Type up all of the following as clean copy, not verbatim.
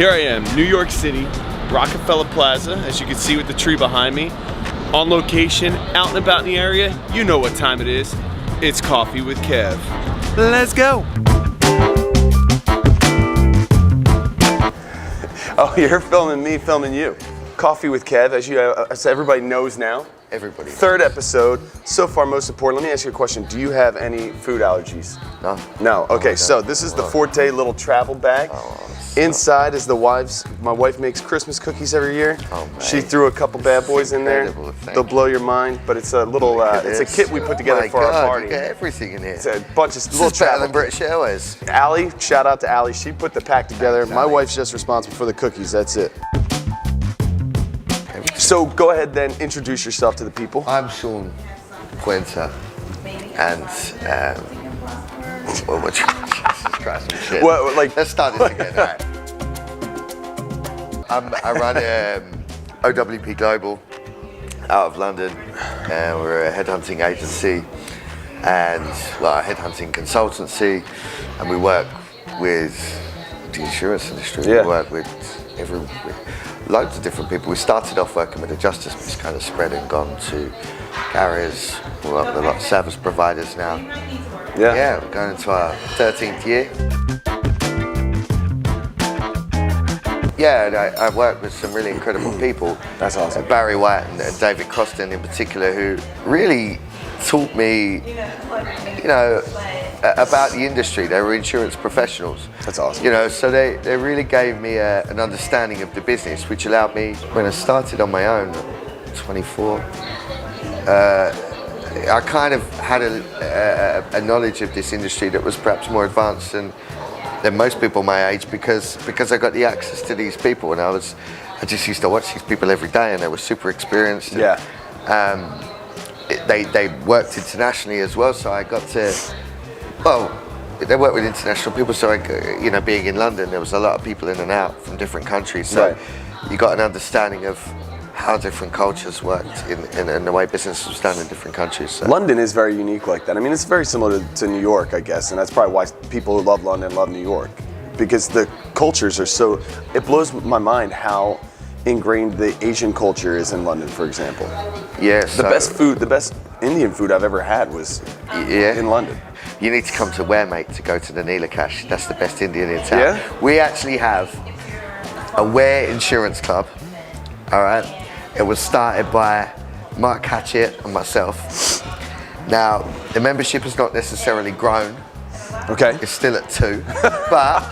Here I am, New York City, Rockefeller Plaza, as you can see with the tree behind me. On location, out and about in the area, you know what time it is. It's Coffee with Kev. Let's go. Oh, you're filming me, filming you. Coffee with Kev, as everybody knows now. Everybody. Third episode. So far, most important. Let me ask you a question. Do you have any food allergies? No. No. Okay, so this is the Forte little travel bag. Inside is my wife makes Christmas cookies every year. Oh, man. She threw a couple bad boys in there. They'll blow your mind, but it's a little, it's a kit we put together for our party. You get everything in here. It's a bunch of little better than British Airways. Allie, shout out to Allie. She put the pack together. My wife's just responsible for the cookies. That's it. So go ahead then, introduce yourself to the people. I'm Sean Poynter, and Jesus Christ, some shit. Well, like, let's start this again. All right. I run OWP Global out of London. We're a headhunting agency and a headhunting consultancy, and we work with the insurance industry. Yeah. We work with loads of different people. We started off working with adjusters, but it's kind of spread and gone to carriers. We're up with a lot of service providers now. Yeah, we're going into our 13th year. Yeah, and I've worked with some really incredible people. That's awesome. Barry White and David Croston in particular, who really taught me, about the industry. They were insurance professionals. That's awesome. So they really gave me an understanding of the business, which allowed me, when I started on my own, 24, I kind of had a knowledge of this industry that was perhaps more advanced than most people my age, because I got the access to these people, and I just used to watch these people every day, and they were super experienced. And, they worked internationally as well, so I got to. Well, they work with international people, so being in London, there was a lot of people in and out from different countries, so you got an understanding of how different cultures worked in the way business was done in different countries. So. London is very unique like that. I mean, it's very similar to New York, I guess, and that's probably why people who love London love New York, because the cultures are so. It blows my mind how ingrained the Asian culture is in London, for example. Yes. The best Indian food I've ever had was in London. You need to come to Ware, mate, to go to the Neelakash. That's the best Indian in town. Yeah? We actually have a Ware Insurance Club, all right? It was started by Mark Hatchett and myself. Now, the membership has not necessarily grown. Okay. It's still at 2, but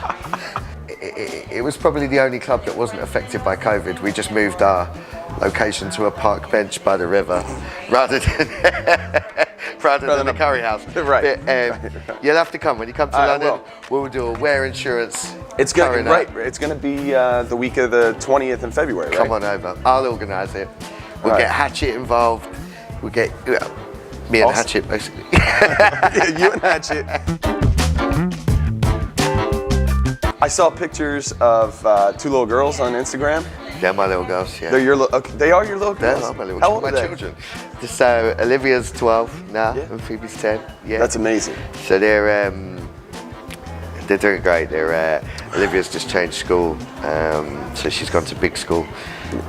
it was probably the only club that wasn't affected by COVID. We just moved our location to a park bench by the river rather than the curry house. Right. But, you'll have to come when you come to London. We'll do a Ware Insurance. It's gonna be the week of the 20th in February. Come on over. I'll organise it. We'll get Hatchet involved. We'll get me and Hatchet basically. You and Hatchet. I saw pictures of 2 little girls on Instagram. They're my little girls, yeah. They are your little girls? They're my little How old are they? children. So Olivia's 12 now, and Phoebe's 10. Yeah. That's amazing. So they're doing great. Olivia's just changed school, so she's gone to big school.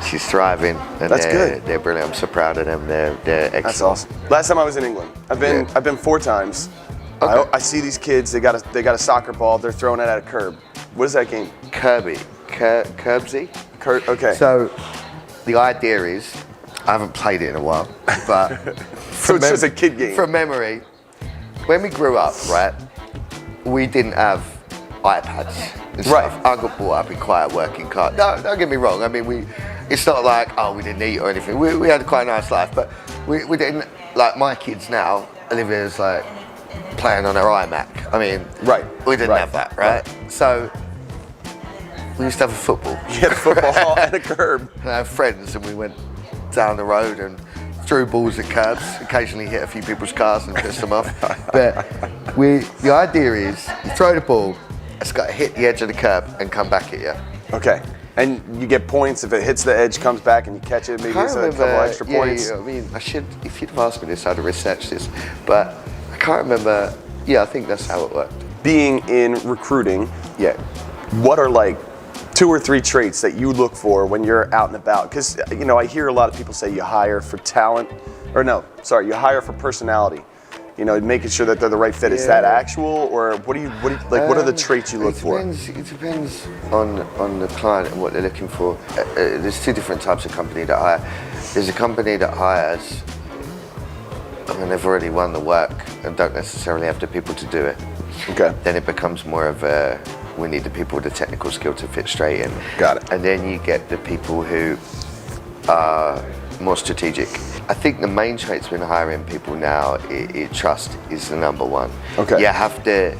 She's thriving, and That's good. They're brilliant. I'm so proud of them. They're excellent. That's awesome. Last time I was in England, I've been 4 times. Okay. I see these kids. They got a soccer ball. They're throwing it at a curb. What is that game? Curbsy. Okay. So the idea is, I haven't played it in a while, but so it's just a kid game. From memory, when we grew up, right, we didn't have iPads and stuff. I got brought up in quite a working class. No, don't get me wrong. I mean, it's not like, we didn't eat or anything. We had quite a nice life, but we didn't, like my kids now, Olivia's like playing on her iMac. I mean, we didn't have that, right? So we used to have a football. You had a football and a curb. And I have friends, and we went down the road and threw balls at curbs, occasionally hit a few people's cars and pissed them off. But the idea is, you throw the ball, it's got to hit the edge of the curb and come back at you. Okay. And you get points if it hits the edge, comes back, and you catch it. Maybe it's a couple extra points. Yeah, I mean, if you'd have asked me this, I'd have researched this. But I can't remember. Yeah, I think that's how it worked. Being in recruiting, yeah, what are like 2 or 3 traits that you look for when you're out and about? Because, you know, I hear a lot of people say you hire for talent, or no, sorry, you hire for personality. You know, making sure that they're the right fit. Is that actual, or what do you like? What are the traits you look for? It depends on the client and what they're looking for. There's 2 different types of company that hire. There's a company that hires, I mean, they've already won the work and don't necessarily have the people to do it. Okay. Then it becomes more of a, we need the people with the technical skill to fit straight in. Got it. And then you get the people who are more strategic. I think the main traits when hiring people now, trust is the number one. Okay. You have to,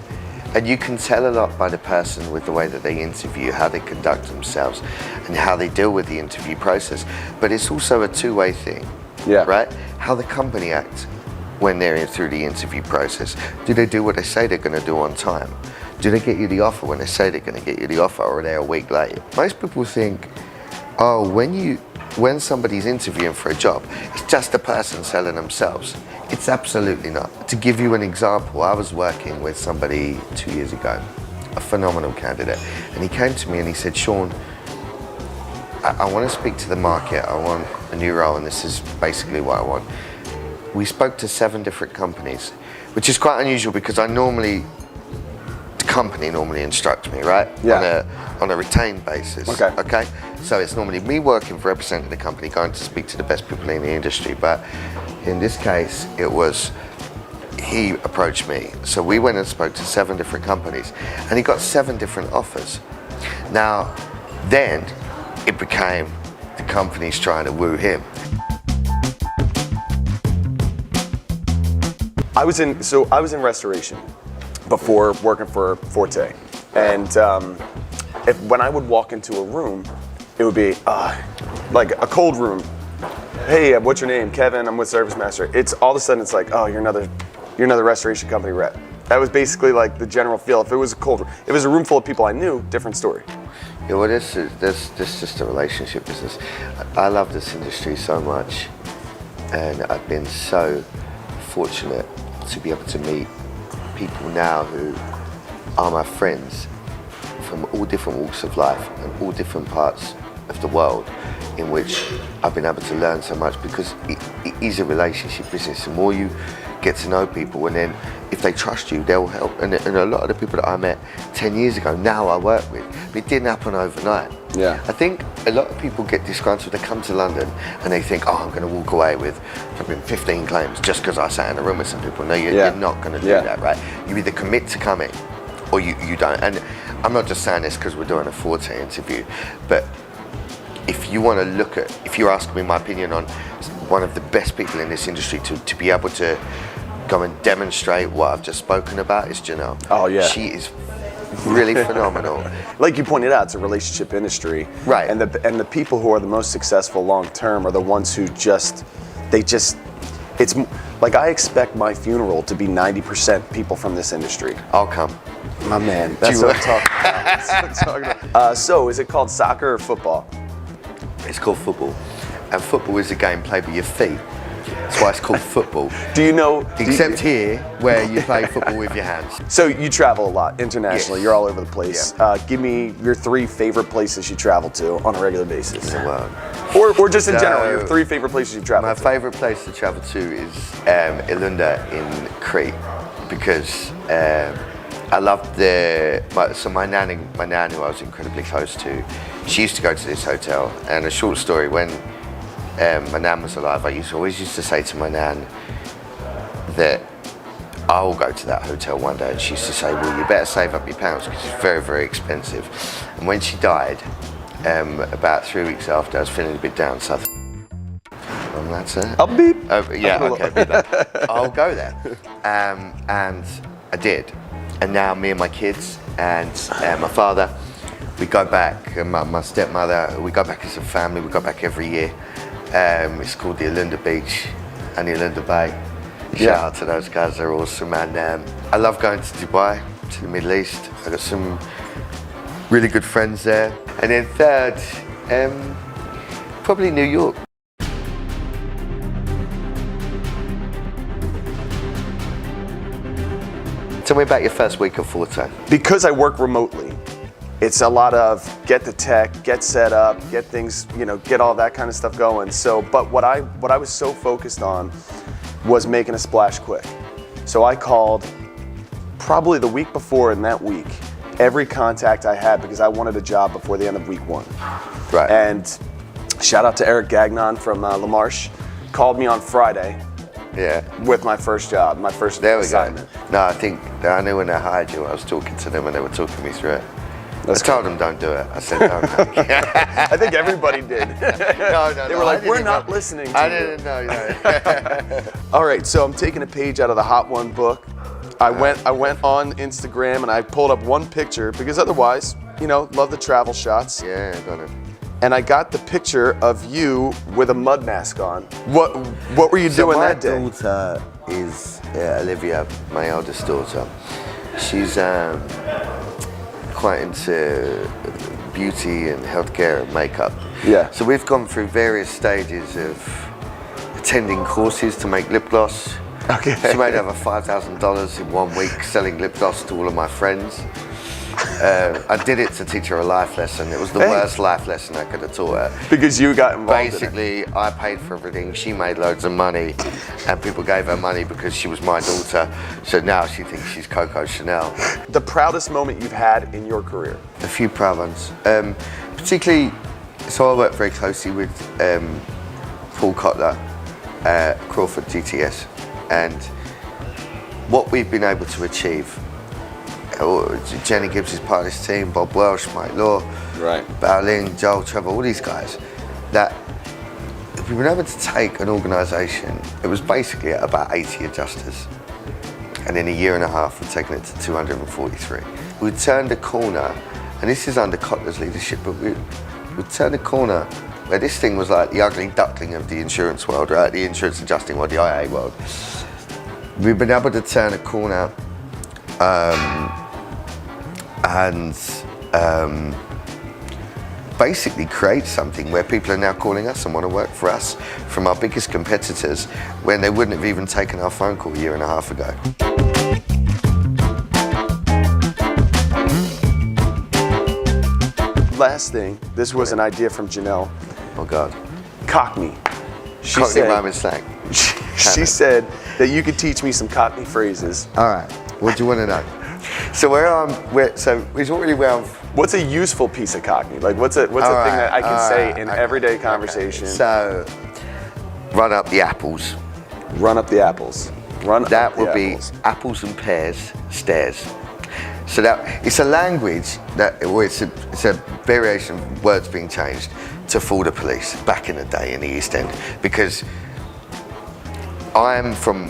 and you can tell a lot by the person with the way that they interview, how they conduct themselves, and how they deal with the interview process. But it's also a two-way thing, right? How the company acts when they're in through the interview process. Do they do what they say they're going to do on time? Do they get you the offer when they say they're going to get you the offer, or are they a week late? Most people think, oh, when somebody's interviewing for a job, it's just a person selling themselves. It's absolutely not. To give you an example, I was working with somebody 2 years ago, a phenomenal candidate, and he came to me and he said, Sean, I want to speak to the market, I want a new role, and this is basically what I want. We spoke to 7 different companies, which is quite unusual because the company normally instructs me, right? Yeah. On a retained basis. Okay. So it's normally me working for representing the company, going to speak to the best people in the industry. But in this case, it was he approached me. So we went and spoke to 7 different companies, and he got 7 different offers. Now, then it became the companies trying to woo him. I was in restoration before working for Forte, and when I would walk into a room, it would be like a cold room. Hey, what's your name? Kevin. I'm with Service Master. It's all of a sudden it's like, oh, you're another restoration company rep. That was basically like the general feel. If it was a cold room, if it was a room full of people I knew, different story. Yeah, well, this just a relationship business. I love this industry so much, and I've been so fortunate to be able to meet people now who are my friends from all different walks of life and all different parts of the world, in which I've been able to learn so much, because it is a relationship business. The more you get to know people, and then if they trust you, they'll help. And a lot of the people that I met 10 years ago, now I work with. But it didn't happen overnight. Yeah. I think a lot of people get disgruntled. They come to London and they think, oh, I'm going to walk away with 15 claims just because I sat in a room with some people. No, you're not going to do that, right? You either commit to coming or you don't. And I'm not just saying this because we're doing a Forte interview, but if you want to look at, if you're asking me my opinion on one of the best people in this industry to be able to go and demonstrate what I've just spoken about, is Janelle. Oh yeah. She is really phenomenal. Like you pointed out, it's a relationship industry. Right. And the people who are the most successful long term are the ones who it's like, I expect my funeral to be 90% people from this industry. I'll come. My man, that's what I'm talking about. That's what I'm talking about. So is it called soccer or football? It's called football. And football is a game played with your feet. That's why it's called football. Do you know? Except here, where you play football with your hands. So you travel a lot internationally. Yes. You're all over the place. Yeah. Give me your 3 favorite places you travel to on a regular basis. In the world. Or just in general, your 3 favorite places you travel to. My favorite place to travel to is Ilunda in Crete, because I love my nan who I was incredibly close to, she used to go to this hotel. And a short story, when my nan was alive, I always used to say to my nan that I will go to that hotel one day, and she used to say, well, you better save up your pounds because it's very, very expensive. And when she died, about 3 weeks after, I was feeling a bit down, so I thought, that's it. I'll beep. Yeah, okay, beep that. I'll go there. And I did. And now me and my kids and my father, we go back, and my stepmother, we go back as a family, we go back every year. It's called the Ilunda Beach and the Ilunda Bay. Shout out to those guys, they're awesome. And I love going to Dubai, to the Middle East. I got some really good friends there. And then third, probably New York. Tell me about your first week of Forte. Because I work remotely, it's a lot of get the tech, get set up, get things, you know, get all that kind of stuff going. So, but what I was so focused on was making a splash quick. So I called probably the week before and that week, every contact I had because I wanted a job before the end of week 1. Right. And shout out to Eric Gagnon from LaMarche, called me on Friday. Yeah. With my first job, my first assignment. Go. No, I think I knew when they hired you, I was talking to them and they were talking me through it. I told them don't do it. I said don't. I think everybody did. No, they were like, we're not listening to you. I didn't know. No. All right, so I'm taking a page out of the Hot One book. I went on Instagram and I pulled up one picture because otherwise, you know, love the travel shots. Yeah, got it. And I got the picture of you with a mud mask on. What were you doing that day? My daughter is Olivia, my eldest daughter. She's quite into beauty and healthcare and makeup. Yeah. So we've gone through various stages of attending courses to make lip gloss. Okay. She made over $5,000 in 1 week selling lip gloss to all of my friends. I did it to teach her a life lesson. It was the worst life lesson I could have taught her. Because you got involved. Basically, I paid for everything. She made loads of money, and people gave her money because she was my daughter. So now she thinks she's Coco Chanel. The proudest moment you've had in your career? A few proud ones. Particularly, so I work very closely with Paul Kotler, Crawford GTS, and what we've been able to achieve. Jenny Gibbs is part of this team, Bob Welsh, Mike Law, right, Bowling, Joel, Trevor, all these guys, that we've been able to take an organisation, it was basically at about 80 adjusters, and in a year and a half we've taken it to 243. We turned a corner, and this is under Kotler's leadership, but we turned a corner where this thing was like the ugly duckling of the insurance world, right? The insurance adjusting world, the IA world. We've been able to turn a corner and basically create something where people are now calling us and want to work for us from our biggest competitors when they wouldn't have even taken our phone call a year and a half ago. Last thing, this was an idea from Janelle. Oh God. Cockney. She Cockney said, rhyming slang. She said that you could teach me some Cockney phrases. All right, what do you want to know? So it's already where I'm. What's a useful piece of Cockney? Like what's a thing that I can say in everyday conversation? Okay. So, run up the apples. Run up the apples. That would be apples and pears, stairs. So that it's a language that it's a variation of words being changed to fool the police back in the day in the East End because I'm from.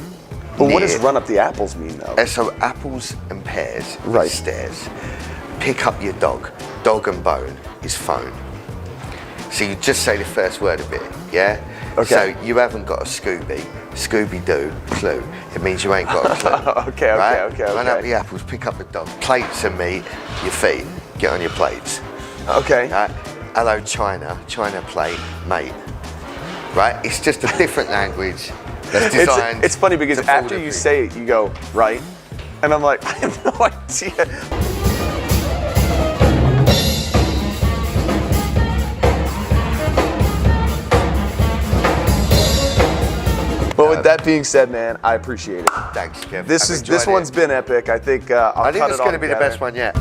But what does run up the apples mean though? So apples and pears, right. Stairs. Pick up your dog. Dog and bone is phone. So you just say the first word of it, yeah? Okay. So you haven't got a Scooby. Scooby-Doo, clue. It means you ain't got a clue. Okay. Run up the apples, pick up the dog. Plates and meat, your feet. Get on your plates. Okay. Right? Hello, China. China plate, mate. Right? It's just a different language that's designed. It's funny because after you say it, you go, right? And I'm like, I have no idea. But with that being said, man, I appreciate it. Thanks, Kev. This one's been epic. I think I'll I think cut it's it going to be the together. best one yet.